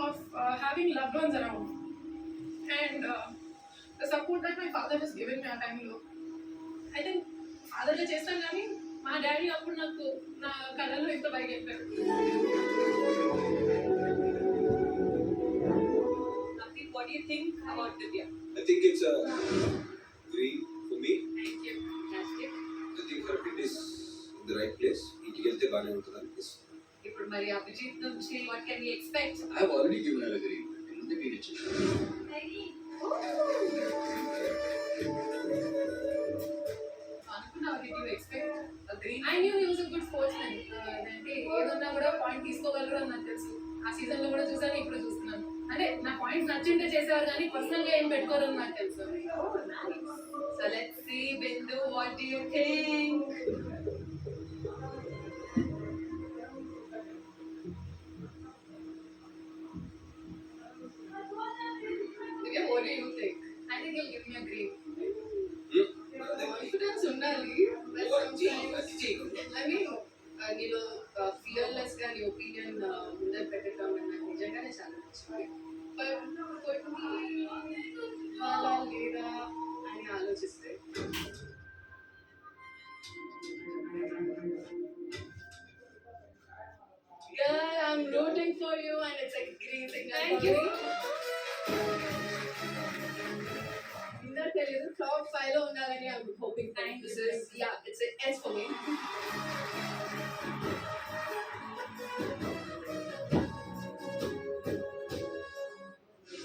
of having loved ones around and the support that my father has given me ఆ టైంలో I think ఫాదర్గా చేస్తాను కానీ మా daddy అప్పుడు నాకు నా కళలో ఇంత పైకి చెప్పారు. What do you think about Divya? I think it's a green for me. Thank you. Fantastic. I think her fit is in the right place. ఇంటికి వెళ్తే బాగానే ఉంటుంది అనిపిస్తుంది. ఇప్పుడు మరి అభిజిత్ నుంచి what can we expect? I have already given her a green. ఎందుకు green ఇచ్చేసాను? అనుకున్నావు did you expect a green? I knew he was a good sportsman. అంటే ఏదన్నా కూడా పాయింట్ తీసుకోగలరు అని నాకు తెలుసు. ఆ సీజన్ లో కూడా చూసాను, ఇప్పుడు చూస్తున్నాను. అంటే నా పాయింట్స్ నచ్చింటే చేసేవారు కానీ పర్సనల్ గా ఏం పెట్టుకోరు అని నాకు తెలుసు. Oh, nice. So let's see, Bindu, what do you think? Divya, what do you think? I think he'll give me a green. Confidence ఉండాలి. ఐ మీన్ నీలో ఫియర్లెస్ గా నీ ఒపీనియన్ ముందర పెట్టడం నాకు నిజంగానే చాలా నచ్చింది. బట్ కొన్ని అలా లేదా అని ఆలోచిస్తే Girl, I'm rooting for you and it's a green thing. Thank you. ఇంకా తెలియదు టాప్ 5 లో ఉండాలని I'm hoping. Thank This you. is yeah, it's an S for me.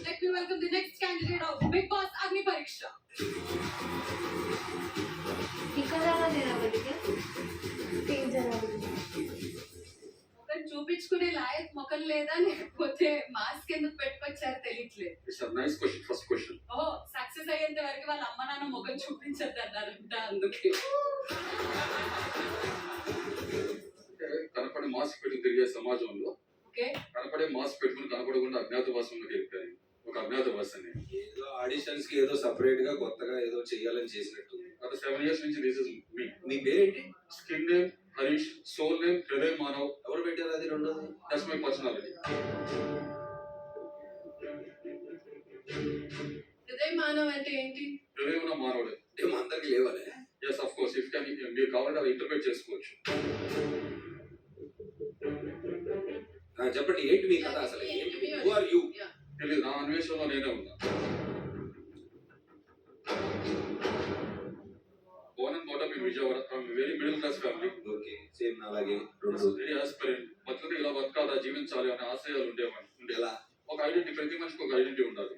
Let me welcome the next candidate of Big Boss Agni Pariksha. ఒకటి చూపించుకునే లాయక్ మొక్కలు లేదా లేకపోతే mask ఎందుకు పెట్టుకొచ్చారో తెలియట్లేదు. It's a nice question. First question. Oh success అయ్యేంత వరకు వాళ్ళ అమ్మ నాన్న మొక్కలు చూపించద్దు అన్నారంట అందుకే. కనపడే మాస్క్ పెట్టుకుని తిరిగే సమాజంలో ఓకే కనపడే మాస్క్ పెట్టుకుని కనపడకుండా అజ్ఞాతవాసంలోకి వెళ్ళిపోయాను. ఒక అజ్ఞాతవాసాన్ని ఏదో ఆడిషన్స్ కి ఏదో సపరేట్ గా కొత్తగా ఏదో చేయాలని చేసినట్టు. గత 7 years నుంచి దిస్ ఇస్ మీ. మీ పేరేంటి? Skin name Harish, soul name Hriday Manav. ఎవరు పెట్టారు అది రెండోది? That's my personality. Hridaya Manav అంటే ఏంటి? హృదయం ఉన్న మానవుడే. అంటే మా అందరికి లేవాలి. Yes of course if can మీరు కావాలంటే అవి ఇంటర్ప్రిట్ చేసుకోవచ్చు. చెప్పండి ఏంటి మీ కథ అసలు? Who are you? Yeah. తెలియదు, నా అన్వేషణలో నేనే ఉన్నా. Born and brought up in Vijayawada from a very middle class family. Okay, same అలాగే రెండు. Very aspirant. బతుకుతే ఇలా బతకాలా, జీవించాలి అనే ఆశయాలు ఉండేవాడిని. ఎలా? ఒక ఐడెంటిటీ, ప్రతి మనిషికి ఒక ఐడెంటిటీ ఉండాలి.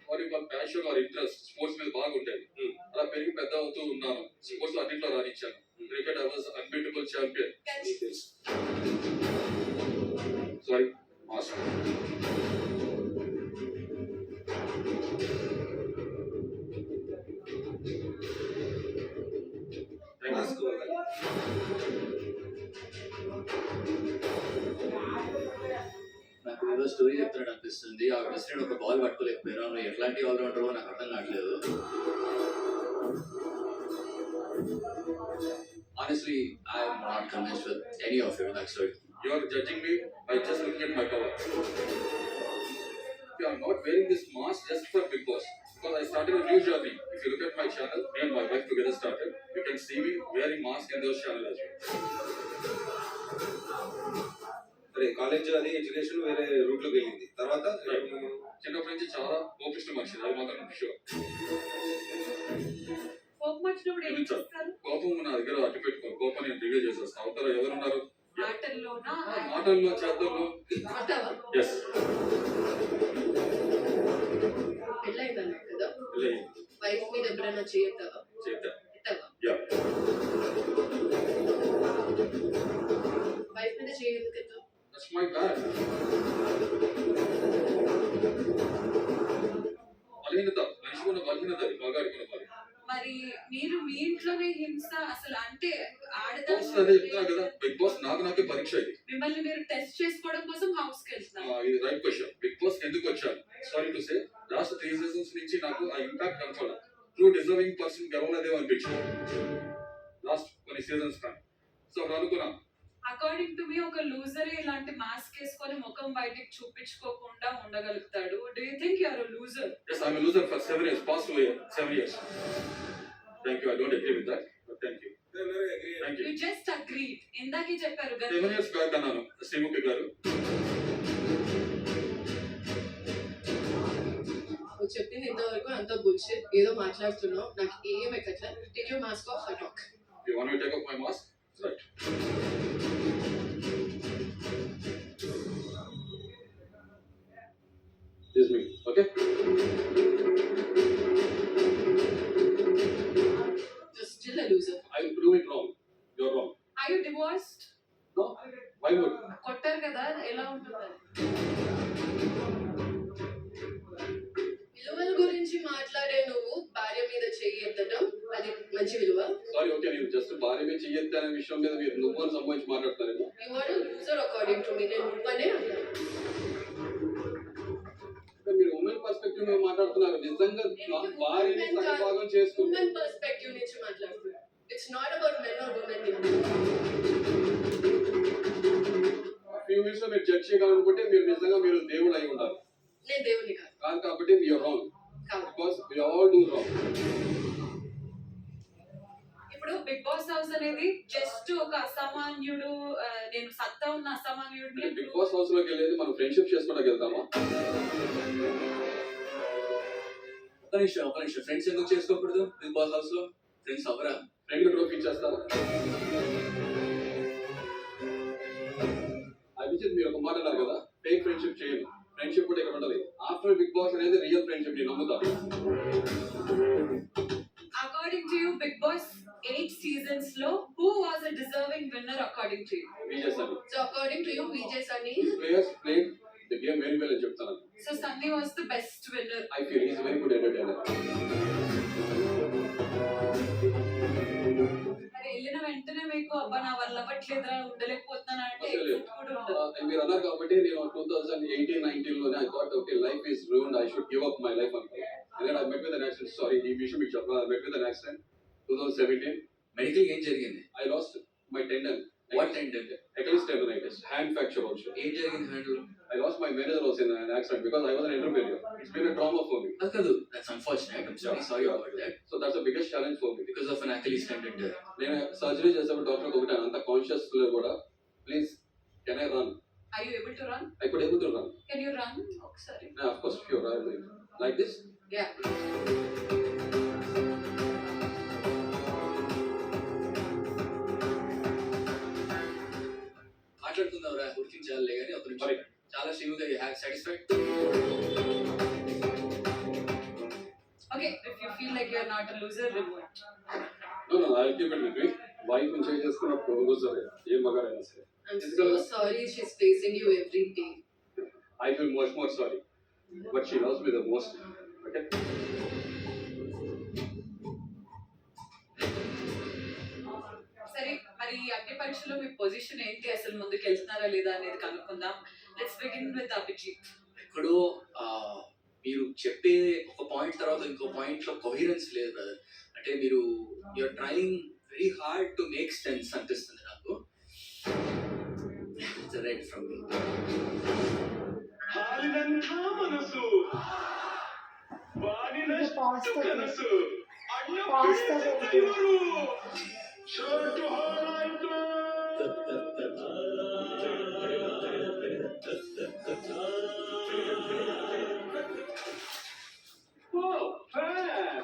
వారి ప్యాషన్ ఆర్ ఇంట్రెస్ట్ స్పోర్ట్స్ మీద బాగా ఉండేది. అలా పెరిగి పెద్ద అవుతూ ఉన్నాను. స్పోర్ట్స్ అన్నింటిలో రాణించాను. Cricket I was unbeatable champion. Sorry master. నాకు ఏదో స్టోరీ చెప్తున్నాడు అనిపిస్తుంది. ఆ ప్రెసిడెంట్ ఒక బాల్ పట్టుకోలేకపోయినా నువ్వు ఎట్లాంటి ఆల్రౌండరో నాకు అర్థం కావట్లేదు. Honestly, I'm not convinced with any of your backstory. You are judging me by just looking at my cover. I am not wearing this mask just for Big Boss. Because I started a new journey. If you look at my channel, me and my wife together started. You can see me wearing mask in those channel as well. సరే, college అది education వేరే route లోకి వెళ్ళింది. తర్వాత చిన్నప్పటి నుంచి చాలా కోపిష్ట మనిషి, అది మాత్రం షూర్. కోపం వచ్చినప్పుడు ఏం చేస్తారు? కోపం నా దగ్గర అట్టు పెట్టుకో, కోపం నేను రివ్యూ చేసేస్తాను. అవతల ఎవరున్నారు? ఆటల్లోనా? మాటల్లో, చేతల్లో. మాట్లాడవా? ఎస్, పెళ్ళైందన్నా కదా, వెళ్ళి వైఫ్ మీద ఎప్పుడైనా చేయొద్దావా? చేద్దాం. ఎత్తావా? యా, వైఫ్ మీద చేయదు కదా. That's my bad. బలహీనత, మనిషి ఉన్న బలహీనత, అది బాగా ఆడుకున్న బలహీనత. మరి మీరు మీ ఇంట్లోనే హింస అసలు అంటే అదే చెప్తున్నా కదా, బిగ్ బాస్ నాకే పరీక్ష ఇది. మిమ్మల్ని మీరు టెస్ట్ చేసుకోవడం కోసం హౌస్ కి వెళ్తున్నారు. ఇది రైట్ క్వశ్చన్. బిగ్ బాస్ ఎందుకు వచ్చాను? Sorry to say, last 3 seasons నుంచి నాకు ఆ ఇంపాక్ట్ కనపడలేదు. ట్రూ డిజర్వింగ్ పర్సన్ గెలవలేదేమో అనిపించింది లాస్ట్ కొన్ని సీజన్స్ కానీ. సో అప్పుడు అనుకున్నా అకార్డింగ్ టు మీ ఒక లూజర్ ఇలాంటి మాస్క్ వేసుకొని ముఖం బయటికి చూపించుకోకుండా ఉండగలుగుతాడు. Do you think you are a loser? Yes, I'm a loser for 7 years, past 7 years. Thank you. I don't agree with that, but thank you. Thank you you. Just agreed. ఇందాకే చెప్పారు 7 years back అన్నాను శ్రీముఖి గారు. నువ్వు చెప్పింది ఇంతవరకు అంత bullshit, ఏదో మాట్లాడుతున్నావు, నాకు ఏం ఎక్కట్లే. Take your mask off and talk. You want me to take off my mask? Right. This is me, okay? You're still a loser. I will prove it wrong. You're wrong. Are you divorced? No? Why would? కొట్టారు కదా, ఎలా ఉంటుంది? విలువల గురించి మాట్లాడే నువ్వు భార్య మీద చెయ్యి ఎత్తడం అది మంచి విలువ? Sorry, okay, నేను జస్ట్ భార్య మీద చెయ్యొద్దు అనే విషయం మీద మీరు నువ్వు సంబంధించి మాట్లాడతారేమో. You are a loser according to me. నేను నువ్వనే అన్నాను. మీరు ఉమెన్ పర్స్పెక్టివ్ మీద మాట్లాడుతున్నారు. నిజంగా భార్యని సగభాగం చేసుకుంటారు. ఉమెన్ పర్స్పెక్టివ్ నుంచి మాట్లాడుతున్నా. It's not about men or women. Few minutes లో మీరు జడ్జ్ చేయాలనుకుంటే మీరు నిజంగా మీరు దేవుడు అయి ఉంటారు. నేను దేవుని కాదు. కాదు కాబట్టి you're wrong. కాదు. Because we all do wrong. ఇప్పుడు బిగ్ బాస్ హౌస్ అనేది జస్ట్ ఒక అసామాన్యుడు, నేను సత్తా ఉన్న అసామాన్యుడిని బిగ్ బాస్ హౌస్ లోకి వెళ్ళేది మనం ఫ్రెండ్షిప్ చేసుకోవడానికి వెళ్తామా? ఒక నిమిషం ఫ్రెండ్స్ ఎందుకు చేసుకోకూడదు బిగ్ బాస్ హౌస్ లో? ఫ్రెండ్స్ అవరా? ఫ్రెండ్ ట్రోఫీ ఇచ్చేస్తారా? అభిజిత్ మీరు ఒక మాట అన్నారు కదా, ఫేక్ ఫ్రెండ్షిప్ చేయను. ఫ్రెండ్షిప్ కూడా ఇక్కడ ఉంటది. ఆఫ్టర్ బిగ్ బాస్ అనేది రియల్ ఫ్రెండ్షిప్ నేను నమ్ముతాను. According to you Bigg Boss 8 seasons లో who was a deserving winner according to you? Vijay Sunny. So according to you, Vijay Sunny, Players played the game very well అని చెప్తాను. So Sunny was the best winner. I feel he is very good entertainer. మరి వెళ్ళిన వెంటనే మీకు అబ్బా నా వల్ల అవ్వట్లేదురా ఉండలేకపోతున్నాను అంటే అసలు exit కూడా ఉండదు. మీరు అన్నారు కాబట్టి నేను 2018-19 లోనే I thought okay life is ruined, I should give up my life అనుకున్నాను. And then I met with an accident. Sorry, ఈ విషయం మీకు చెప్పాలి. I met with an accident 2017. Medical ఏం జరిగింది? I lost my tendon. What టెండెంట్? Achilles tendonitis, hand fracture also. ఏం జరిగింది హ్యాండ్లో? I lost my manager also in an accident because I was an entrepreneur. It's been a trauma for me. అది కాదు, that's unfortunate. I'm sorry, sorry about that. So that's the biggest challenge for me. Because of an Achilles tendon. నేను surgery చేసేప్పుడు doctor ఒకటి అంత conscious లో కూడా please can I run? Are you able to run? I could able to run. Can you run? ఒకసారి. Yeah, of course, sure. I will. Like this? yeah. మాట్లాడుకుందాంరా, గుర్తించాలే కానీ ఒక నిమిషం. Right. చాలా Srimukha satisfied? Okay, if you feel like you're not a loser, remove it. No, I'll keep it with me. Wife ని change చేసుకున్నప్పుడు సరే ఏ మగాడైనా సరే. I'm so sorry she's facing you every day. I feel much more sorry. But she loves me the most. Okay? సరే, మరి అగ్ని పరీక్షలో మీ position ఏంటి, అసలు ముందుకు వెళ్తున్నారా లేదా అనేది కనుక్కుందాం. Let's begin with Abhijeet. ఎక్కడో మీరు చెప్పే ఒక పాయింట్ తర్వాత ఇంకో పాయింట్ లో కొహిరెన్స్ లేదు బ్రదర్. అంటే మీరు you're trying very hard to make sense అనిపిస్తుంది నాకు. It's right from me. ಹಾಲಿನಂಥ ಮನಸ್ಸು ಬಾನಿನಷ್ಟು ಕನಸು ಅಣ್ಣ ಪ್ರೀತಿಸಿದ ಇವರು ಶರ್ಟು ಹಾಳಾಯ್ತು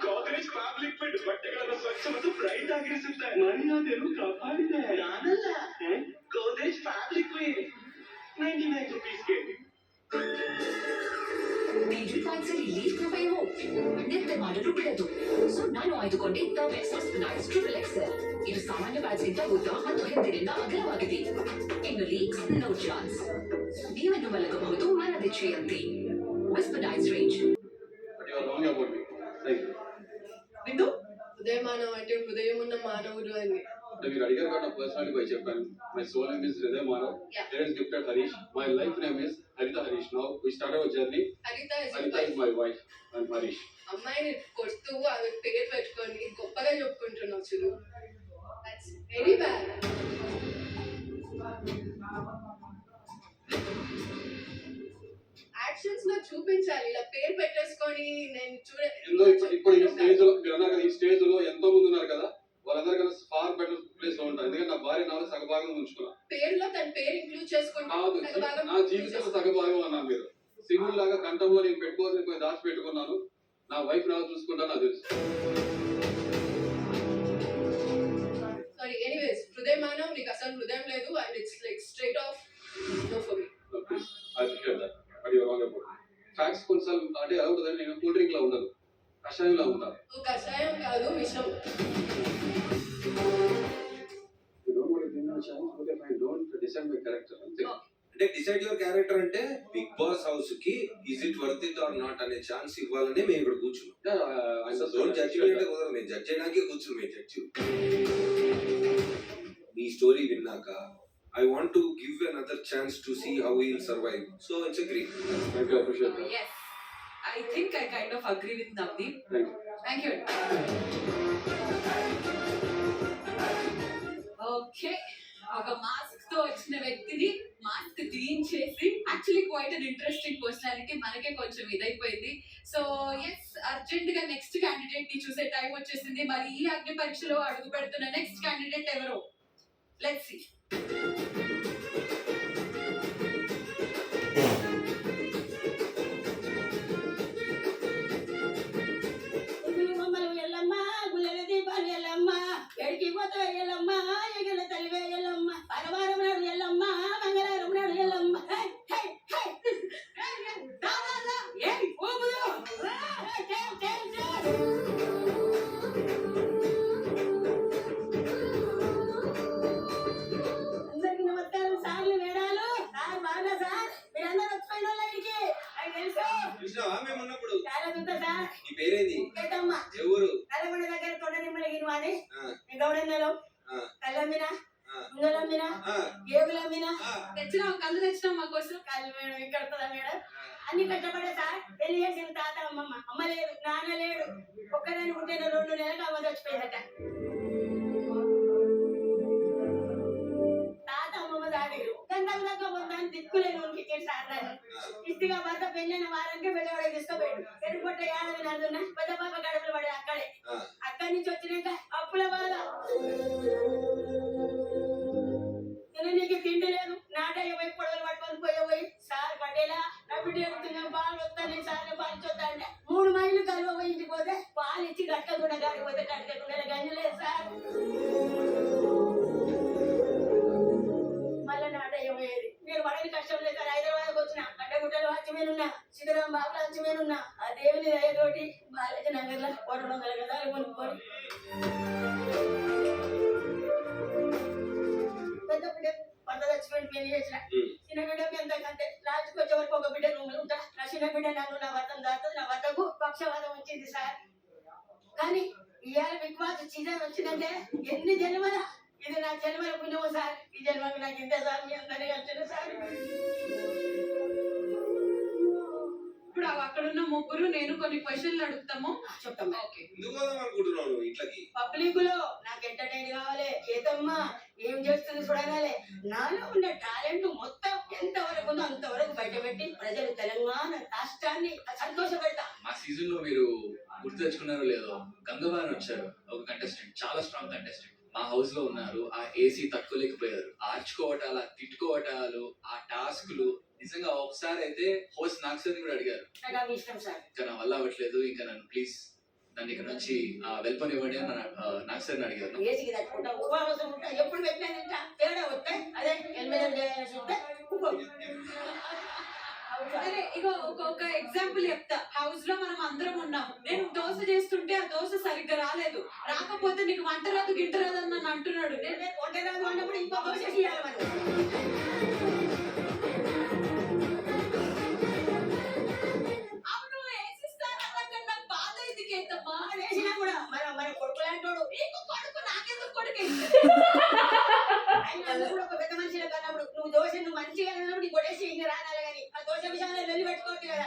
ಗೋದ್ರೇಜ್ ಫ್ಯಾಬ್ರಿಕ್ ಫಿಟ್ ಬಟ್ಟೆಗಳನ್ನು ಸ್ವಚ್ಛ ಮತ್ತು ಬ್ರೈಟ್ ಆಗಿರಿಸುತ್ತೆ. ಮರ್ಯಾದೆಯನ್ನು ಕಾಪಾಡಿದೆ. ನಾನಲ್ಲ, ಗೋದ್ರೇಜ್ ಫ್ಯಾಬ್ರಿಕ್ ಫಿಟ್ 99 rupeesಗೆ. ಮೇಜರ್ ಪಾಯಿಂಟ್ಸಲ್ಲಿ ಲೀವ್ ಕೃಪೆಯು ನಿತ್ಯ ಮಾಡಲು ಬಿಡದು. ಸೊ ನಾನು ಆಯ್ದುಕೊಂಡೆ ದ ವೆಸ್ಟರ್ನ್ ಸ್ಪಿನಾಯ್ಸ್ ಟ್ರಿಪಲ್ ಎಕ್ಸೆಲ್. ಇದು ಸಾಮಾನ್ಯ ಬ್ಯಾಗ್ಸ್ಗಿಂತ ಉದ್ದ ಮತ್ತು ಹಿಂದಿನಿಂದ ಅಗಲವಾಗಿದೆ. ಇನ್ನು ಲೀಕ್ಸ್ ನೋ ಚಾನ್ಸ್. ನೀವನ್ನು ಮಲಗಬಹುದು ಮರದ ಛೆಯಂತೆ. ವೆಸ್ಪನೈಸ್ range. But you are wrong about me. Right. Bindu, హృదయమానవం అంటే హృదయం ఉన్న మానవుడు అని. అంటే మీరు అడిగారు కదా నా పర్సనాలిటీ పోయి చెప్పాను. My soul name is Hriday Manav. Yeah. Parents gifted Harish. My life name is Harita Harish. Now we started our journey. హరిత is Harita is my wife and Harish. అమ్మాయిని కొడుతూ ఆమె పేరు పెట్టుకొని గొప్పగా చెప్పుకుంటున్నావు చూడు. That's very bad. యాక్షన్స్ లో చూపించాలి, ఇలా పేరు పెట్టేసుకొని నేను ఎన్నో ఇప్పుడు ఈ స్టేజ్ లో మీరు అన్నారు కదా, ఈ స్టేజ్ లో ఎంతో మంది ఉన్నారు కదా, వాళ్ళందరికన్నా ఫార్ బెటర్ ప్లేస్ లో ఉంటారు. ఎందుకంటే నా భార్య నాలో సగభాగం ఉంచుకున్నా. పేరులో తన పేరు ఇంక్లూడ్ చేసుకుంటే కాదు, నా జీవితంలో సగభాగం అన్నాను. మీరు సింగిల్ లాగా కంఠంలో నేను పెట్టుకోవాల్సిన కొన్ని దాచి పెట్టుకున్నాను. నా వైఫ్ నా చూసుకుంటా నాకు తెలుసు. సారీ, ఎనీవేస్, హృదయం మానవ్ నీకు అసలు హృదయం లేదు, and it's like straight off no for me. I appreciate that. But you're wrong about it. Facts కొన్నిసార్లు అంటే ఎలా ఉంటుందంటే నేను కూల్ డ్రింక్ లా ఉండదు, కషాయంలా ఉంటాను. నువ్వు కషాయం కాదు, విషం. You don't want to give me a chance, okay fine, don't decide my character. అంతే. అంటే డిసైడ్ యువర్ క్యారెక్టర్ అంటే బిగ్ బాస్ హౌస్ కి is it worth it or not అనే ఛాన్స్ ఇవ్వాలని మేము ఇక్కడ కూర్చున్నాం. Yeah, I don't judge me అంటే కుదరదు, మేము జడ్జ్ చేయడానికి కూర్చున్నాం. మేము జడ్జ్ మీ స్టోరీ విన్నాక I want to give another chance to see how he will survive. So it's a great. Thank you, I appreciate that. Yes, I think I kind of agree with Navdeep. Thank you. Thank you. Okay, ఒక mask తో వచ్చిన వ్యక్తిని mask తీయించేసి actually quite an interesting personality మనకే కొంచెం ఇదైపోయింది. So yes, urgent గా next candidate ని చూసే టైం వచ్చేసింది. మరి ఈ అగ్ని పరీక్షలో అడుగు పెడుతున్న నెక్స్ట్ క్యాండిడేట్ ఎవరు? Let's see. చూసినావా మేము ఉన్నప్పుడు? నీ పేరేంది? ఎవరు? తెచ్చినావు కళ్ళు తెచ్చినావు మా కోసం. అన్ని కష్టపడే సార్. పెళ్లి చేసిన తాత అమ్మమ్మ, అమ్మ లేదు, నాన్న లేడు, ఒక్కదాన్ని పుట్టిన 2 నెలలకు అమ్మ చచ్చిపోయిందట. తాత అమ్మమ్మ దాడిరు గంటకు దాకా పొందాన్ని దిక్కులేని ఉనికిచ్చాడు సార్. నన్ను ఇస్తిగా భర్త పెళ్ళైన వారానికి పెద్దవాడే తీసుకోపోయాడు. ఎరుపట్ట ఏడాది నడున్న పెద్ద పాప గడపలు పడే అక్కడే. అక్కడి నుంచి వచ్చినాక అప్పుల బాధ, నీకు తిండి లేదు, నాటయ్య పోయి పొడవలు పట్టుకొని పోయి సార్ పడేలా నా బిడ్డ ఎడుతున్నా పాలు వస్తాను సార్, పాలు చూద్దా అంటే 3 మైళ్ళు కలువ పోయించి పోతే పాలు ఇచ్చి కట్టకుండా కాకపోతే కట్టకుండా గంజి లేదు సార్. మళ్ళీ నాటయ్య పోయేది. నేను పడని కష్టం లేదు సార్. హైదరాబాద్కి వచ్చిన అడ్డగుట్టలు హచ్చిమేనున్నా, సిద్ధరాం బాబులు హచ్చిమేనున్నా, ఆ దేవుని దయతోటి బాలాజీ నగర్ లో 200 గదాలు కొనుక్కొని పెద్ద బిడ్డ పంట చచ్చిపోయి పెళ్లి చేసిన. చిన్న బిడ్డకి ఎంతకంటే లాస్ట్కి వచ్చే వరకు ఒక బిడ్డ రూములు ఉంటా. నా చిన్న బిడ్డ నన్ను నా భర్తం దాస్తుంది. నా భర్తకు పక్షవాదం వచ్చింది సార్. కానీ ఇవాళ బిగ్ బాస్ సీజన్ వచ్చిందంటే ఎన్ని జన్మల, ఇది నా జన్మల పుణ్యమో సార్. ఈ జన్మకి నాకు ఇంతే సార్. మీ అందరినీ కలిసిన సార్. ఇప్పుడు అక్కడున్న ముగ్గురు నేను కొన్ని క్వశ్చన్లు అడుగుతాము, చెప్తాం. ఓకే? ఎందుకు పోదాం అనుకుంటున్నావు నువ్వు ఇంట్లోకి? పబ్లిక్ లో నాకు ఎంటర్టైన్ కావాలి, చేతమ్మా ఏం చేస్తుంది చూడగాలి. నాలో ఉన్న టాలెంట్ మొత్తం ఎంతవరకు ఉందో అంతవరకు బయటపెట్టి ప్రజలు తెలంగాణ రాష్ట్రాన్ని సంతోషపెడతా. మా సీజన్ లో మీరు గుర్తు తెచ్చుకున్నారో లేదో, గంగవారు వచ్చారు, ఒక కంటెస్టెంట్, చాలా స్ట్రాంగ్ కంటెస్టెంట్. మా హౌస్ లో ఉన్నారు, ఆ ఏసీ తట్టుకోలేకపోయారు. ఆర్చుకోవటాలు, ఆ తిట్టుకోవటాలు, ఆ టాస్క్లు, నిజంగా ఒకసారి అయితే హోస్ట్ నాగసర్ కూడా అడిగారు, నాకు ఇష్టం సార్. ఇంకా నా వల్ల అవ్వట్లేదు, ఇంకా నన్ను ప్లీజ్ నన్ను ఇక్కడ నుంచి వెళ్ళిపోనివ్వండి అని నాగసర్ని అడిగారు. ఏసీకి తట్టుకుంటా, ఉపవాసం ఉంటా, ఎప్పుడు పెట్టినా తింటా. తేడా వస్తే అదే 8 చూస్తే సరే, ఇగో ఒక ఎగ్జాంపుల్ చెప్తా. హౌస్ లో మనం అందరం ఉన్నాం. నేను దోశ చేస్తుంటే ఆ దోశ సరిగ్గా రాలేదు. రాకపోతే నీకు వంట రాదు గింట రాదు అని నన్ను అంటున్నాడు. నేను వంట రాదు అన్నప్పుడు ఇంకో దోశ చేయాలి మనం. అవును, వేసిస్తానన్నా బాధ ఎందుకు ఏంటమ్మా? వేసినా కూడా మన కొడుకు లాంటోడు. నీకు కొడుకు, నాకెందుకు కొడుకు? ఆయన కూడా ఒక పెద్ద మనిషిలో కన్నప్పుడు నువ్వు దోశ నువ్వు మంచిగా అన్నప్పుడు నీకు కొట్టేసి ఇంకా రానాలి. కానీ ఆ దోశ విషయంలో వెళ్ళి పెట్టుకోవచ్చు కదా.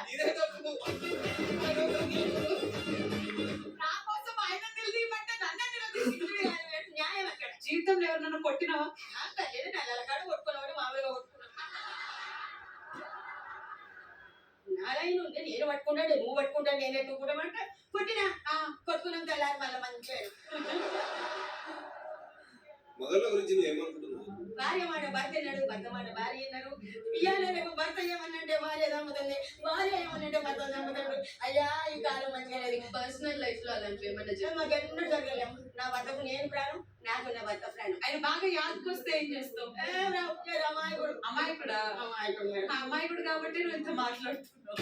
నా కోసం ఆయన నిలదీయమంటే నన్ను న్యాయం అక్కడ. జీవితంలో ఎవరినన్నా కొట్టినావా? లేదు, నల్ల కాడ కొట్టుకున్నాడు మామ మామూలుగా కొట్టుకున్నాను. నారాయణ ఉంది, నేను పట్టుకుంటాడు, నువ్వు పట్టుకుంటాడు, నేనే కొట్టుకుంటామంటే కొట్టినా కొట్టుకున్నాం తెల్లారి మళ్ళీ మంచిగా మొదల గురించి నువ్వు ఏమనుకుంటున్నావు? భార్య మాట భర్త అన్నాడు, భర్త మాట భార్య అన్నారు. ఇయ్యాల రేపు భర్త ఏమన్నంటే భార్య చంపుతుంది, భార్య ఏమన్నంటే భర్త చంపుతాడు. అయ్యా ఈ కాలం మంచిగా లేదు. పర్సనల్ లైఫ్ లో అలాంటివి ఏమన్నా మాకు ఎన్నో జరగలేము. నా భర్తకు నేను ప్రాణం, నాకు నా భర్త ప్రాణం. ఆయన బాగా యాదకొస్తే ఏం చేస్తావు? అమాయకుడు అమాయకుడా? అమాయకుడు మేడం. అమాయకుడు కాబట్టి నువ్వు ఇంత మాట్లాడుతున్నావు.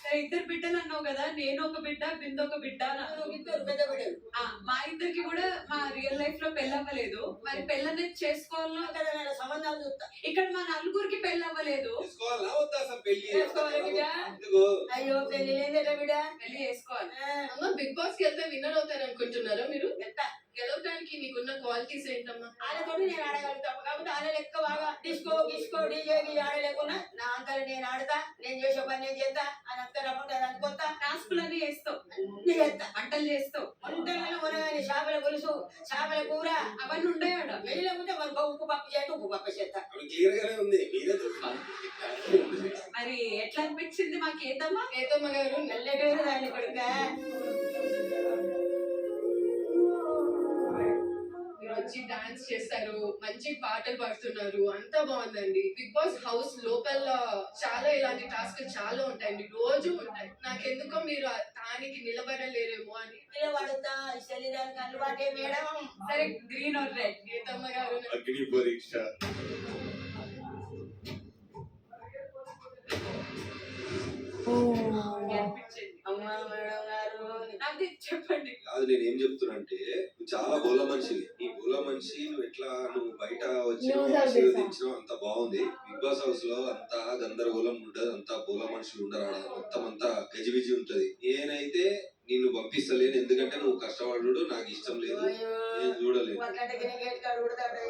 సరే, ఇద్దరు బిడ్డలు అన్నావు కదా, నేను ఒక బిడ్డ, బిందు ఒక బిడ్డ. ఇద్దరు పెద్ద బిడ్డలు. మా ఇద్దరికి కూడా మా రియల్ లైఫ్ లో పెళ్ళవ్వలేదు. మరి పెళ్ళనేది చేసుకోవాలన్నా కదా నేను సంబంధాలు చూస్తా. ఇక్కడ మా నలుగురికి పెళ్ళవ్వలేదు. చేసుకోవాలా వద్దా అసలు పెళ్లి? చేసుకోవాలి బిడ్డ. ఎందుకు? అయ్యో పెళ్లి లేదేట బిడ్డ. పెళ్లి చేసుకోవాలి. అమ్మ బిగ్ బాస్ కి వెళ్తే విన్నర్ అవుతారు అనుకుంటున్నారా మీరు? ఎంత గెలవడానికి మీకున్న క్వాలిటీస్ ఏంటమ్మా? ఆడతో నేను ఆడగలుగుతాను కాబట్టి ఆడ లెక్క బాగా డిస్కో గిస్కో డీజే ఆడలేకున్నా నా అంతా నేను ఆడతా, నేను చేసే పని నేను చేస్తా, అని అంతా రమ్మంటే అది అనుకుంటా. టాస్కులన్నీ వేస్తావు, అన్ని చేస్తా. వంటలు చేస్తావు, వంటలలో మునగాని చేపల పులుసు, చేపల కూర అవన్నీ ఉండేవాడ. వెళ్ళలేకుంటే మరి ఉప్పు పప్పు చేయండి, ఉప్పు పప్పు చేస్తా. అవి క్లియర్ గానే ఉంది. మీరే చెప్పాలి. మరి ఎట్లా అనిపించింది మాకు ఏదమ్మా? ఏతమ్మ గారు నల్లటూరు దాన్ని కొడుక. మీరు వచ్చి డాన్స్ చేస్తారు, మంచి పాటలు పాడుతున్నారు, అంతా బాగుందండి. బిగ్ బాస్ హౌస్ లోపల చాలా ఇలాంటి టాస్క్ చాలా ఉంటాయండి, రోజు ఉంటాయి. నాకెందుకో మీరు దానికి నిలబడలేరేమో అని. నిలబడతా శరీరానికి అలవాటే మేడం. సరే, గ్రీన్ ఆర్ రెడ్? ఏతమ్మ గారు అగ్ని పరీక్ష. అనిపించింది. అమ్మా మేడం గారు నాకు చెప్పండి. కాదు, నేను ఏం చెప్తున్నా అంటే నువ్వు చాలా బోల మనిషివి. ఈ బోల మనిషి నువ్వు బయట వచ్చి ఆశీర్వదించడం అంత బాగుంది. బిగ్ బాస్ హౌస్ లో అంతా గందరగోళం ఉండదు, అంతా బోల మనుషులు ఉండరు. ఆడ మొత్తం అంతా గజిబిజి ఉంటది. నేనైతే నిన్ను పంపిస్తలేను, ఎందుకంటే నువ్వు కష్టపడు నాకు ఇష్టం లేదు, నేను చూడలేదు. గేట్ కాడ కొడతాడు.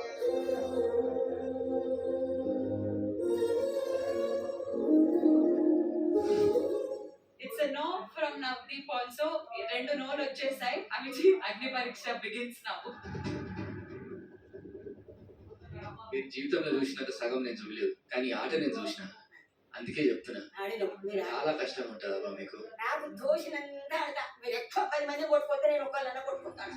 It's know from Navdeep also. 2 నోలు వచ్చేసాయి. అభిజిత్, అగ్ని పరీక్ష బిగిన్స్ నౌ. మీరు జీవితంలో చూసినంత సగం నేను చూడలేదు, కానీ ఈ ఆట నేను చూసిన. అందుకే చెప్తున్నా, ఆడినాం మీరు. చాలా కష్టం ఉంటుంది అబ్బా మీకు. నాకు దోషినంతా ఆడతా. మీరు ఎక్కువ 10 మంది కొట్టుకుంటే నేను ఒకళ్ళన్నా కొట్టుకుంటాను.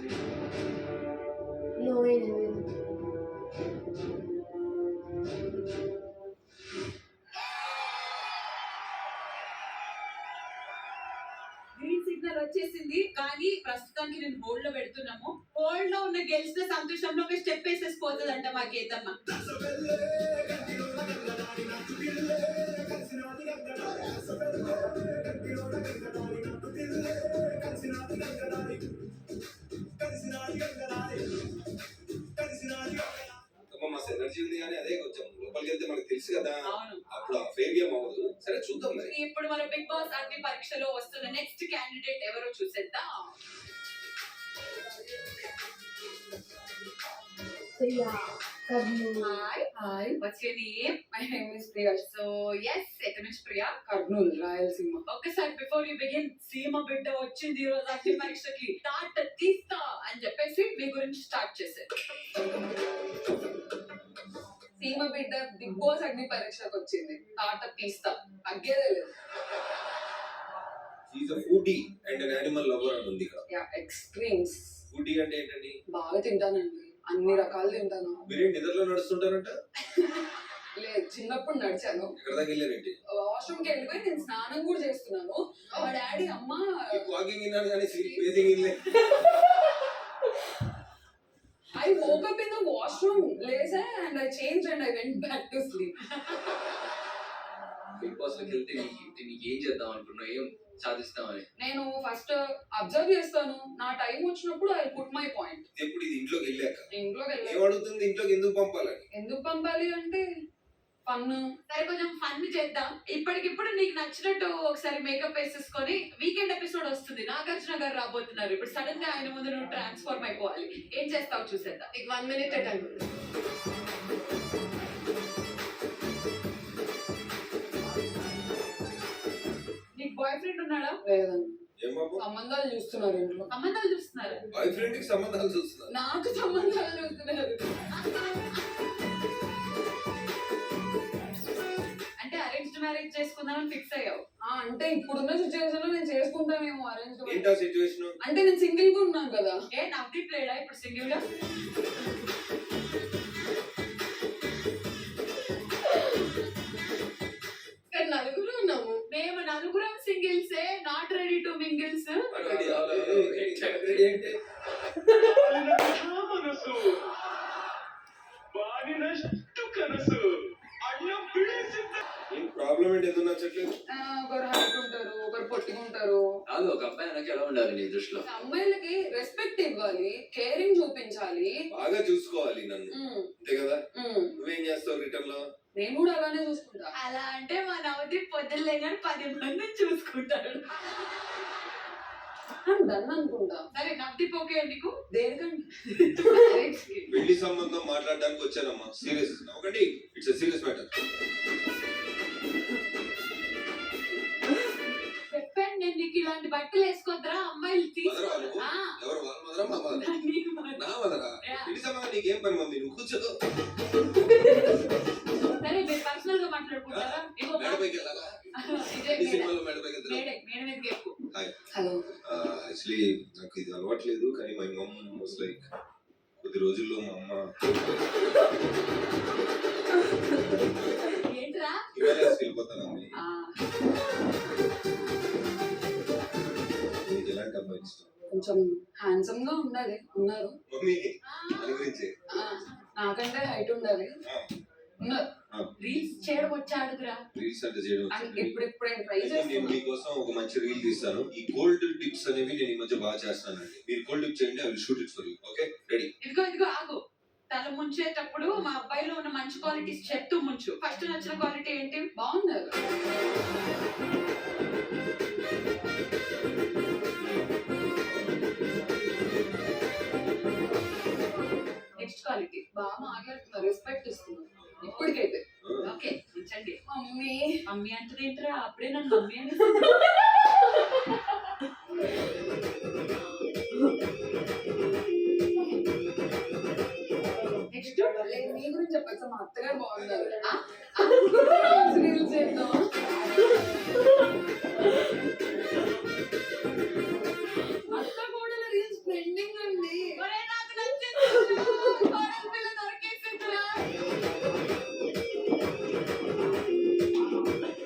గ్రీన్ సిగ్నల్ వచ్చేసింది, కానీ ప్రస్తుతానికి నేను హోల్డ్ లో పెడుతున్నాము. హోల్డ్ లో ఉన్న గెలిచిన సంతోషంలో ఒక స్టెప్ వేసేసిపోతుందంట మా గీతమ్మ. మస్తు ఎనర్జీ ఉంది, కానీ అదే కొంచెం లోపలికి వెళ్తే మనకు తెలుసు కదా, అవును. అప్పుడు ఆ ఫెయిర్ గేమ్ అవ్వదు. సరే చూద్దాం మరి. ఇప్పుడు మన బిగ్ బాస్ అగ్ని పరీక్షలో వస్తున్న నెక్స్ట్ క్యాండిడేట్ ఎవరో చూసేద్దాం. Hi. Hi, What's your name? my name is Priya. So yes, ఎక్కడి నుంచి ప్రియా? Karnool, Rayalaseema. ఒకసారి బిఫోర్ యూ బిగిన్, సీమ బిడ్డ వచ్చింది ఈ రోజు అగ్ని పరీక్షకి, స్టార్ట్ తీస్తా అని చెప్పేసి మీ గురించి స్టార్ట్ చేశారు. సీమ బిడ్డ బిగ్ బాస్ అగ్ని పరీక్షకు వచ్చింది. తాట తీస్తా, తగ్గేదే లేదు. Is a foodie and an animal lover అని ఉంది ఇక్కడ. Yeah, extremes. ఫుడీ అంటే ఏంటండి? బాగా తింటానండి, అన్ని రకాలు తింటాను. మీరేం నిద్రలో నడుస్తుంటారంట? లేదు, చిన్నప్పుడు నడిచాను. ఎక్కడ దాకా వెళ్ళారండి? వాష్రూమ్ కి వెళ్ళిపోయి నేను స్నానం కూడా చేస్తున్నాను. మా డాడీ అమ్మ వాకింగ్ విన్నాను కానీ స్లీప్ బేసింగ్ ఇల్లే. I woke up in the washroom, lazy, and I changed and I went back to sleep. Bigg Boss లోకి వెళ్తే నీకు ఏం చేద్దాం అనుకున్నావు, ఏం సాధిస్తామని? నేను ఫస్ట్ అబ్జర్వ్ చేస్తాను, నా టైం వచ్చినప్పుడు ఐ పుట్ మై పాయింట్. ఎప్పుడు ఇది ఇంట్లోకి వెళ్ళాక ఇంట్లోకి వెళ్ళాను. ఏమడుగుతుంది, ఇంట్లోకి ఎందుకు పంపాలని? ఎందుకు పంపాలి అంటే ఫన్. సరే, కొంచెం ఫన్ చేద్దాం. ఇప్పటికిప్పుడు నీకు నచ్చినట్టు ఒకసారి మేకప్ వేసేసుకొని వీకెండ్ ఎపిసోడ్ వస్తుంది, నాగార్జున గారు రాబోతున్నారు. ఇప్పుడు సడన్ గా ఆయన ముందు నువ్వు ట్రాన్స్ఫార్మ్ అయిపోవాలి. ఏం చేస్తావు చూసేద్దాం. నీకు 1 minute టైం ఉంది. నీకు బాయ్ ఫ్రెండ్ ఉన్నాడా? లేదండి, ఏం బాబు సంబంధాలు చూస్తున్నారు ఇంట్లో. సంబంధాలు చూస్తున్నారు. బాయ్ ఫ్రెండ్ కి సంబంధాలు చూస్తున్నారు? నాకు సంబంధాలు చూస్తున్నారు. మ్యారేజ్ చేసుకుందామని ఫిక్స్ అయ్యావు. అంటే ఇప్పుడున్న సిచ్యువేషన్ లో నేను చేసుకుంటానేమో అరేంజ్. ఏంటో సిచ్యువేషన్? అంటే నేను సింగిల్ గా ఉన్నాను కదా. నవ్దీప్ లేడా ఇప్పుడు సింగిల్ గా? కానీ నలుగురు ఉన్నాము. మేము నలుగురం సింగిల్సే, నాట్ రెడీ టు మింగిల్స్. మనసు బానినట్టు కనసు అన్నం పిడేసింది. ఏం ప్రాబ్లం ఏంటి? ఎందుకు నచ్చట్లేదు? ఒకరు హైట్ ఉంటారు, ఒకరు పొట్టిగా ఉంటారు. కాదు, ఒక అబ్బాయి నాకు ఎలా ఉండాలి నీ దృష్టిలో? అమ్మాయిలకి రెస్పెక్ట్ ఇవ్వాలి, కేరింగ్ చూపించాలి, బాగా చూసుకోవాలి నన్ను, ఉమ్, అంతే కదా? ఉమ్. నువ్వేం చేస్తావు రిటర్న్ లో? నేను కూడా అలానే చూసుకుంటా. అలా అంటే మా నవదీప్ పొద్దులే కానీ 10 మందిని చూసుకుంటాడు. డన్ అనుకుంటా. సరే నవదీప్ ఓకే నీకు? దేనికంటే పెళ్లి సంబంధం మాట్లాడడానికి వచ్చానమ్మా. సీరియస్ ఒకటి, ఇట్స్ సీరియస్ మ్యాటర్. చెప్పాను నేను నీకు ఇలాంటి బట్టలు వేసుకోద్రా అమ్మాయిలు తీసుకో. ఆ, ఎవరు? వాళ్ళ మదరా మా మదరా? నీకు మరి. నా మదరా? యా. పెళ్లి సంబంధం నీకేం పని మమ్మీ? నువ్వు కూర్చో. సరే మీరు పర్సనల్ గా మాట్లాడుకుంటారా? ఇగో మేడపైకి వెళ్ళాలా? ఇదే ఈ సినిమాలో మేడపైకి వెళ్తారా? మేడ మీదకి ఎక్కువ. హలో. యాక్చువల్లీ నాకు ఇది అలవాట్లేదు, కానీ మై మమ్ వాస్ లైక్ కొద్ది రోజుల్లో మా అమ్మ ఏంట్రా? హిమాలయస్ వెళ్ళిపోతానమ్మి. ఆ, నీకు ఎలాంటి అమ్మాయి ఇష్టం? కొంచెం హ్యాండ్సమ్ గా ఉండాలి. ఉన్నారు. మమ్మీ దాని గురించి ఆ, నాకంటే హైట్ ఉండాలి. ఉన్నారు. రీల్స్ చేయడం వచ్చా అడుగురా. రీల్స్ అంటే చేయడం వచ్చింది. ఇప్పుడే ట్రై నేను చేస్తాను. మీకోసం ఒక మంచి రీల్ తీస్తాను. ఈ కోల్డ్ టిప్స్ అనేవి నేను ఈ మధ్య బాగా చేస్తానండి. మీరు కోల్డ్ టిప్ చేయండి, I will shoot it for you. Okay, ready? ఇదిగో ఆగు. తల ముంచేటప్పుడు మా అబ్బాయిలో ఉన్న మంచి క్వాలిటీస్ చెప్తూ ముంచు. ఫస్ట్ నచ్చిన క్వాలిటీ ఏంటి? బాగున్నారు. Next quality. బాగా మాట్లాడుతున్నారు, రెస్పెక్ట్ ఇస్తున్నారు ఇప్పటికైతే. ఓకే ఉంచండి. మమ్మీ మమ్మీ అంటే ఏంట్రా? అప్పుడే నన్ను మమ్మీ అని. నెక్స్ట్ మీ గురించి చెప్పచ్చు. మా అత్తగారు బాగున్నారు. ఆ? రీల్స్ చేద్దాం. అత్త కూడా రీల్స్ ట్రెండింగ్ అండి. ఒరే నాకు నచ్చింది. కోడలి పిల్ల దొరికేసిందిరా.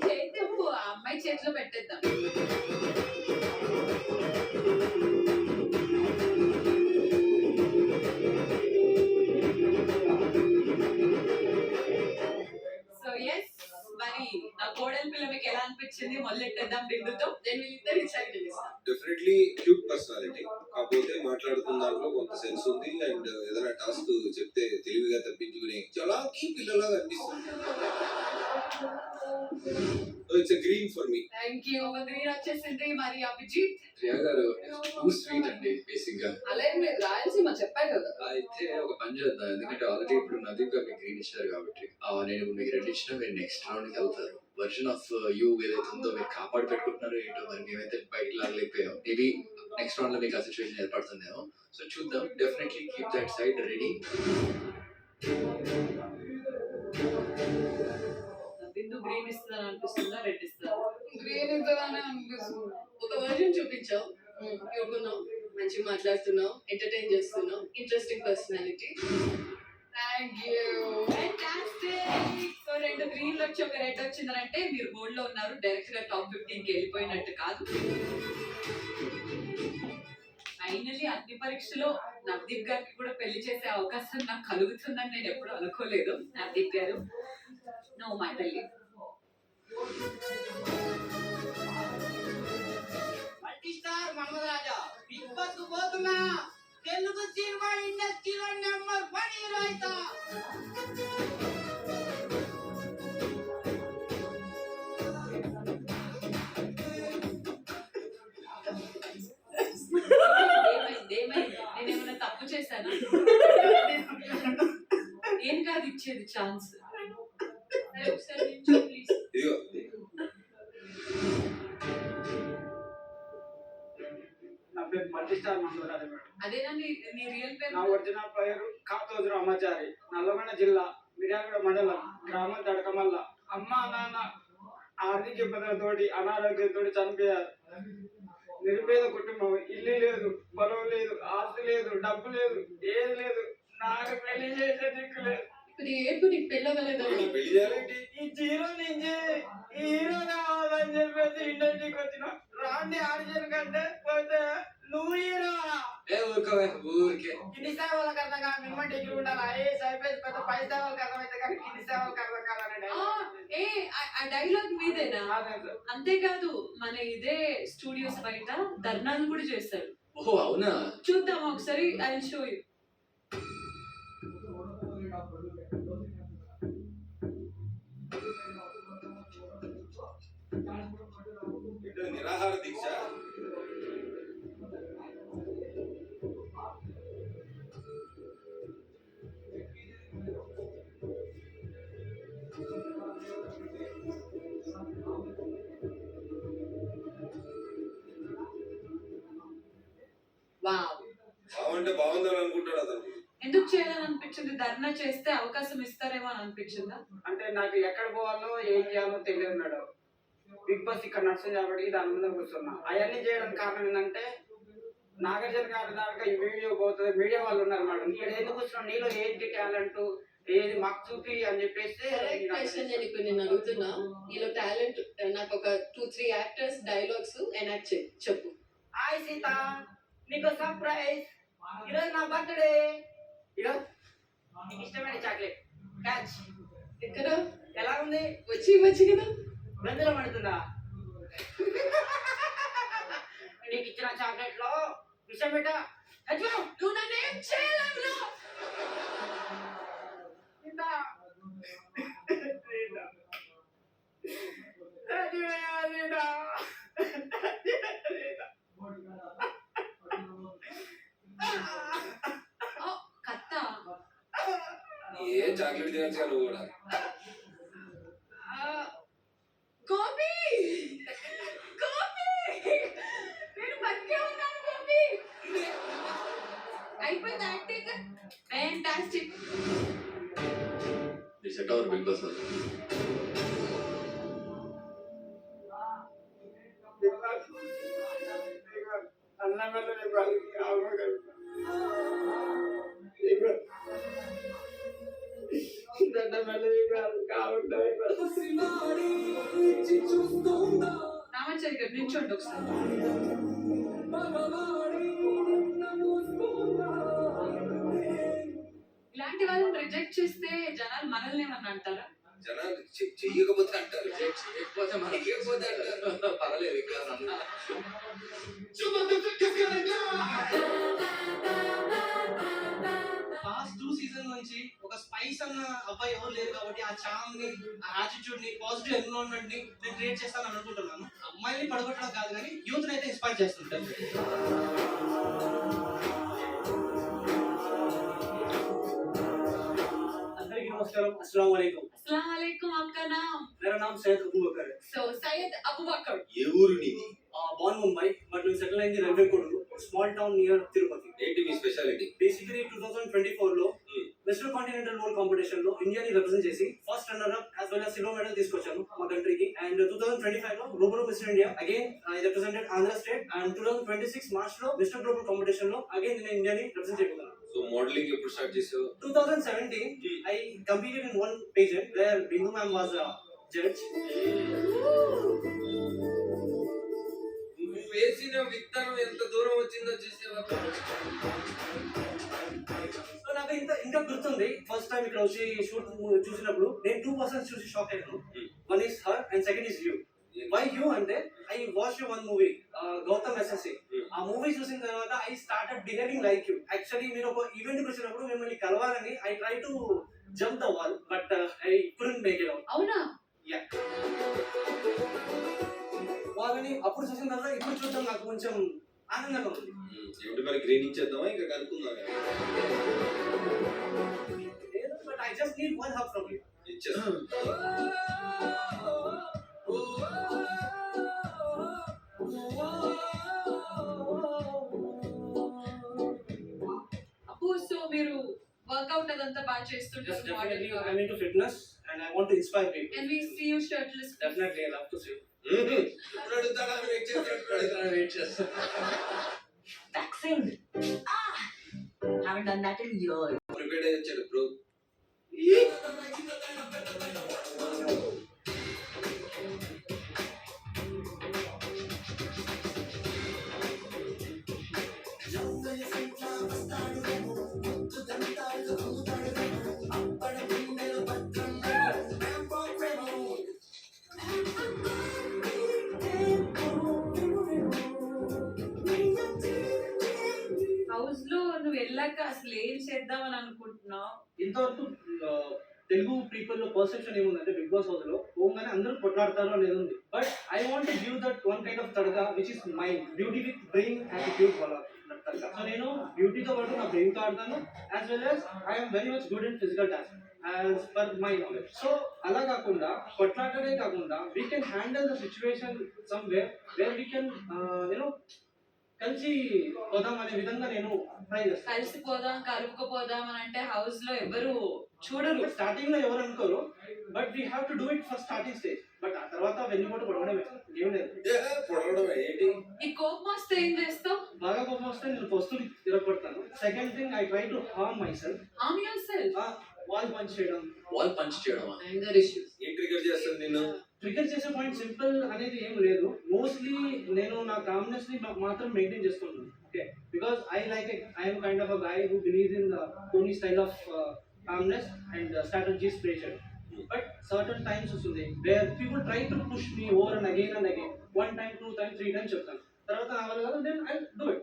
చేతివ్వు, ఆ అమ్మాయి చేతిలో పెట్టేద్దాం. సో ఎస్, మరి నా కోడలి పిల్ల మీకు ఎలా అనిపించింది? మొదలెట్టేద్దాం బిందుతో. నేను వీళ్ళిద్దరు ఇచ్చాను. డెఫినెట్లీ క్యూట్ పర్సనాలిటీ, కాకపోతే మాట్లాడుతున్న దాంట్లో కొంత సెన్స్ ఉంది. అండ్ ఏదైనా టాస్క్ చెప్తే తెలివిగా తప్పించుకునే చలాకీ పిల్లలాగా అనిపిస్తుంది. It's green for me. Thank you. ఒక గ్రీన్ వచ్చేసింది. మరి అభిజిత్ ప్రియా గారు టూ స్వీట్ అండి బేసిక్ గా. అలా ఏం లేదు, రాయలసీమ చెప్పారు కదా. అయితే ఒక పని చేద్దాం, ఎందుకంటే ఆల్రెడీ ఇప్పుడు నదీప్ గారు మీకు గ్రీన్ ఇచ్చారు కాబట్టి నేను మీకు రెడ్ ఇచ్చిన మీరు నెక్స్ట్ రౌండ్ కి వెళ్తారు. వర్జన్ ఆఫ్ యూ ఏదైతే ఉందో మీరు కాపాడు పెట్టుకుంటున్నారో ఏంటో, మరి మేమైతే బయట లాగలేకపోయాం. మేబీ నెక్స్ట్ రౌండ్ లో మీకు ఆ సిచ్యువేషన్ ఏర్పడుతుందేమో. సో చూద్దాం. Definitely keep that side ready. Bindu green ఇస్తుందని అనిపిస్తుందా, రెడ్ ఇస్తుందా? గ్రీన్ ఇద్దరానే అనిపిస్తుంది. ఒక వర్జన్ చూపించావు, క్యూట్ ఉన్నావు, మంచిగా మాట్లాడుతున్నావు, ఎంటర్టైన్ చేస్తున్నావు, interesting personality. Thank you. Fantastic. So 2 గ్రీన్లు వచ్చి ఒక రెడ్ వచ్చిందంటే మీరు మూడ్ లో ఉన్నారు. డైరెక్ట్ గా టాప్ 15 కి వెళ్ళిపోయినట్టు కాదు. ఫైనల్లీ అగ్ని పరీక్షలో నవదీప్ గారికి కూడా పెళ్లి చేసే అవకాశం నాకు కలుగుతుందని నేను ఎప్పుడు అనుకోలేదు. నవదీప్ గారు, నో మై తల్లి. మల్టీ స్టార్ మహమ్మద్ రాజా బిగ్ బాస్ పోతున్నా. తెలుగు సినిమా ఇండస్ట్రీలో నెంబర్ 1 హీరో అయితా. ఏమైంది? నేనేమైనా తప్పు చేశానా? ఏం కాదు ఇచ్చేది ఛాన్స్. ఒకసారి నిల్చో ప్లీజ్. ఇదిగో నా పేరు మల్టీ స్టార్ మహమ్మద్ రాజా మేడం. అదేనా నీ రియల్ పేరు? నా ఒరిజినల్ పేరు కాతోజు అమ్మాచారి. నల్లగొండ జిల్లా మిర్యాలగూడ మండలం, గ్రామం తడకమల్ల. అమ్మ నాన్న ఆర్థిక ఇబ్బందులతోటి అనారోగ్యంతో చనిపోయారు. నిరుపేద కుటుంబం, ఇల్లు లేదు, పొలం లేదు, ఆస్తి లేదు, డబ్బు లేదు, ఏది లేదు. నాకు పెళ్లి చేసే దిక్కు లేదు. ఇప్పుడు ఏపు నీకు పెళ్ళవలేదా? నీకు పెళ్లి చేయాలంటే ఈ జీరో నుంచి ఈ హీరో కావాలని చెప్పేసి ఇండస్ట్రీకి వచ్చిన. రాండి ఆడిషన్ కంటే పోతే నువ్వు హీరో. ఊరుకోవే ఊరికే. కింది స్థాయి వాళ్ళకి అర్థం కాదు, మినిమం డిగ్రీ ఉండాలి. ఐఏఎస్ ఐపీఎస్ పెద్ద పై స్థాయి వాళ్ళకి అర్థమైతే కానీ కింది స్థాయి వాళ్ళకి అర్థం కావాలండి. ఆ డైలాగ్ మీదేనా? అంతేకాదు మన ఇదే స్టూడియోస్ బయట ధర్నాలు కూడా చేస్తారు. ఓహో అవునా? చూద్దాం ఒకసారి, ఐ విల్ షో యూ. నిరాహార దీక్ష. వావ్, బాగుంటే బాగుందని అనుకుంటాడు అతను. ఎందుకు చేయాలని అనిపించింది? ధర్నా చేస్తే అవకాశం ఇస్తారేమో అని అనిపించిందా? అంటే నాకు ఎక్కడ పోవాలో ఏం చేయాలో తెలియదు మేడం. బిగ్ బాస్ ఇక్కడ నడుస్తుంది కాబట్టి దాని మీద కూర్చున్నా. అవన్నీ చేయడానికి కారణం ఏంటంటే నాగార్జున గారి దాకా ఈ వీడియో పోతుంది, మీడియా వాళ్ళు ఉన్నారు మేడం. ఇక్కడ ఎందుకు కూర్చున్నాం, నీలో ఏంటి టాలెంట్ ఏది మాకు చూపి అని చెప్పేసి. నేను ఇప్పుడు నేను అడుగుతున్నా, నీలో టాలెంట్ నాకు ఒక 2-3 యాక్టర్స్ డైలాగ్స్ ఎనాక్ట్ చెప్పు. హాయ్ సీత, నీకు సర్ప్రైజ్. ఈరోజు నా బర్త్డే. ఈరోజు నీకు ఇష్టమైన చాక్లెట్ క్యాచ్. ఎక్కడ ఎలా ఉంది? వచ్చి కదా. గందులో పడుతుందా? నీకు ఇచ్చిన చాక్లెట్ లో విషయం పెట్ట. నువ్వు నన్ను ఏం చేయలేవురా? కత్త ఏ చాక్లెట్ తినచ్చు నువ్వు కూడా. గోపి, గోపి, నేను బతికే ఉన్నాను గోపి. అయిపోయింది acting, fantastic. Set our Bigg Boss Ramachari గారు నిల్చోండి ఒకసారి. ఇలాంటి వాళ్ళని రిజెక్ట్ చేస్తే జనాలు మనల్ని ఏమన్నా అంటారా? జనాలు చెయ్యకపోతే అంటారు, చేయకపోతే మనకి అంటారు. పర్వాలేదు ఇక్కడ లాస్ట్ 2 సీజన్ నుంచి ఒక స్పైస్ అన్న అబ్బాయి ఎవరు లేరు కాబట్టి ఆ చామ్ ని, ఆ యాటిట్యూడ్ ని, పాజిటివ్ ఎన్విరాన్మెంట్ ని నేను క్రియేట్ చేస్తాను అనుకుంటున్నాను. అమ్మాయిని పడగొట్టడం కాదు కానీ యూత్ ని అయితే ఇన్స్పైర్ చేస్తుంటాను. అందరికీ నమస్కారం, अस्सलाम वालेकुम. अस्सलाम वालेकुम, आपका नाम? मेरा नाम सैयद अबू बकर है. So Syed Abu Bakr. ఏ ఊరు నీది? Born Mumbai, but we settled in the Railway Kodu, small town near Tirupati. ఏంటి మీ స్పెషాలిటీ? Basically 2024 లో వెస్టర్న్ కాంటినెంటల్ వరల్డ్ కాంపిటీషన్ లో ఇండియాని రిప్రజెంట్ చేసి first runner up as well as silver medal తీసుకొచ్చాను మా కంట్రీకి. అండ్ 2025 లో global mister India again I represented Andhra state. And 2026 March లో మిస్టర్ గ్లోబల్ కాంపిటీషన్ లో అగైన్ నేను ఇండియాని రిప్రజెంట్ చేయగలను. సో మోడలింగ్ ఎప్పుడు స్టార్ట్ చేసావు? 2017 I competed in one pageant where Bindu ma'am was a judge. నువ్వు వేసిన విత్తనం ఎంత దూరం వచ్చిందో చూసేవా? సో నాకు ఇంకా గుర్తుంది, ఫస్ట్ టైం ఇక్కడ వచ్చి షూట్ చూసినప్పుడు నేను 2 పర్సన్స్ చూసి షాక్ అయ్యాను. One is her and second is you. Why you అంటే I watch one movie Gautham SSC. ఆ మూవీ చూసిన తర్వాత I started behaving like you. Actually మీరు ఒక ఈవెంట్ వచ్చినప్పుడు మిమ్మల్ని కలవాలని I try to jump the wall but I couldn't make it out. అవునా? యా, వాళ్ళని అప్పుడు చూసిన తర్వాత ఇప్పుడు చూడడం నాకు కొంచెం ఆనందంగా ఉంది. ఏంటి మరి గ్రీన్ ఇచ్చేద్దామా ఇంకా కనుక్కుందాం? But I just need one hug from you. ఇచ్చేద్దాం. అప్పు, సో మీరు వర్కౌట్ ఉన్నదంతా బాగా Yes, చేస్తుంటారు definitely. Model I'm into fitness and I want to inspire people. and we see you shirtless. Definitely, I love to see. ఇప్పుడు అడుగుతాడా wait చేస్తాడు wait చేస్తా. Vaccine. Ah! Haven't done that in years. Prepared అయ్యి వచ్చాడు bro. House లో నువ్వు వెళ్ళాక అసలు ఏం చేద్దామని అనుకుంటున్నావు? ఇంతవరకు తెలుగు పీపుల్ లో పర్సెప్షన్ ఏముందంటే బిగ్ బాస్ హౌస్ లో పోగానే అందరూ కొట్లాడతారు అనేది ఉంది. But I want give that one kind of తడక which is mind beauty with brain attitude వాళ్ళ తడక. సో నేను బ్యూటీతో పాటు నా బ్రెయిన్ తో ఆడతాను as well as I'm very much good in physical task as per my knowledge. So అలా కాకుండా కొట్లాడనే కాకుండా we can handle the situation some where we can you know కలిసి పోదాం అనే విధంగా నేను ట్రై చేస్తాను. కలిసిపోదాం కలుపుకుపోదాం అని అంటే హౌస్ లో ఎవరు చూడరు. స్టార్టింగ్ లో ఎవరు అనుకోరు, but we have to do it for starting stage. But ఆ తర్వాత వెన్నుపోటు పడవడమే, ఏం లేదు. పొడవడం ఏంటి? ఈ కోపం వస్తే ఏం చేస్తావు? బాగా కోపం వస్తే నేను వస్తువులు తిరగొడతాను. Second thing I try to harm myself. Harm yourself. Wall punch చేయడం. వాల్ పంచ్ చేయడమా? Anger issues. ఏం ట్రిగర్ చేస్తుంది నిన్ను? ట్రిగర్ చేసే పాయింట్ సింపుల్ అనేది ఏం లేదు. మోస్ట్లీ నేను నా కామ్నెస్ ని మాత్రం మెయింటైన్ చేసుకుంటాను. Okay, because I'm kind of a guy who believes in Tony style of calmness and strategies pressure. But certain times వస్తుంది where people try to push me over and again, one time, two times, three times చెప్తాను. తర్వాత నా వల్ల కాదు, then I'll do it.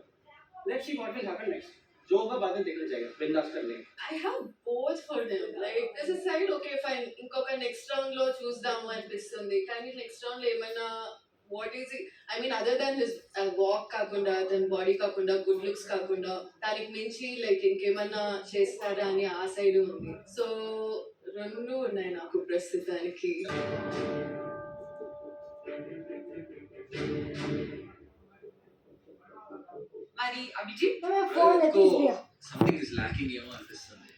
Let's see what will happen next. जो होगा बाद में देखा जाएगा, बिंदास कर लेंगे. I have both for them. Like there's a side, okay fine, ఇంకొక నెక్స్ట్ రౌండ్ లో చూద్దాము అనిపిస్తుంది. కానీ నెక్స్ట్ రౌండ్ లో ఏమైనా what is it, I mean other than his walk కాకుండా, దాని బాడీ కాకుండా, గుడ్ లుక్స్ కాకుండా దానికి మించి లైక్ ఇంకేమన్నా చేస్తారా అని ఆ సైడ్ ఉంది. సో రెండు ఉన్నాయి నాకు ప్రస్తుతానికి. మరి అభిజిత్ సంథింగ్ ఇస్ లాకింగ్ ఏమో అనిపిస్తుంది.